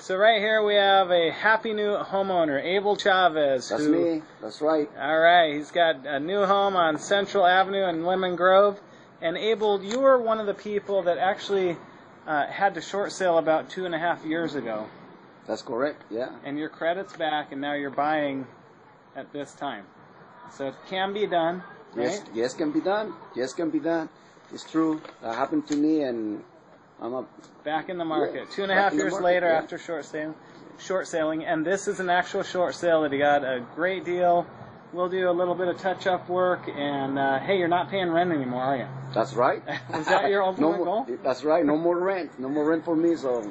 So right here we have a happy new homeowner, Abel Chavez. That's me. That's right. All right, he's got a new home on Central Avenue in Lemon Grove. And Abel, you were one of the people that actually had the short sale about 2.5 years ago. That's correct, yeah. And your credit's back, and now you're buying at this time. So it can be done, right? Yes, can be done. Yes, can be done. It's true. That happened to me, and I'm up. Back in the market. Yeah, 2.5 years later yeah. after short selling, and this is an actual short sale that he got a great deal. We'll do a little bit of touch-up work, and hey, you're not paying rent anymore, are you? That's right. Is that your ultimate goal? That's right. No more rent. No more rent for me, so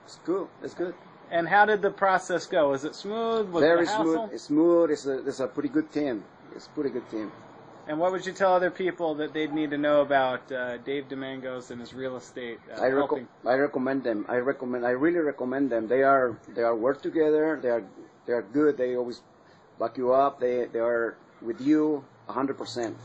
it's good. It's good. And how did the process go? Was it smooth? Was Very it a hassle? smooth. It's smooth. It's a pretty good team. It's a pretty good team. And what would you tell other people that they'd need to know about Dave Domangos and his real estate? I recommend them. I really recommend them. They are work together. They are good. They always back you up. They are with you 100%.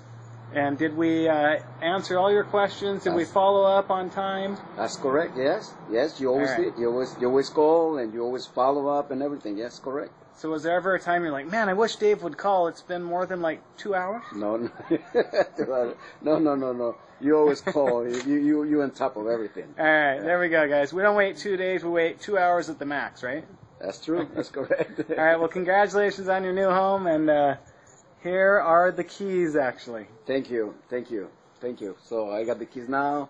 And did we answer all your questions? Did we follow up on time? That's correct. Yes. You always right. did. You always call and you always follow up and everything. Yes, correct. So was there ever a time you're like, man, I wish Dave would call. It's been more than like 2 hours? No. No. You always call. You on top of everything. All right, There we go, guys. We don't wait 2 days. We wait 2 hours at the max, right? That's true. That's correct. All right. Well, congratulations on your new home, and here are the keys, actually. Thank you. So I got the keys now.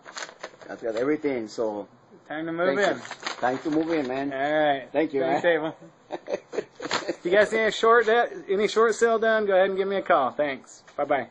I've got everything. So time to move in. Time to move in, man. All right. Thank you, Thanks, man. If you guys need any short sale done, go ahead and give me a call. Thanks. Bye-bye.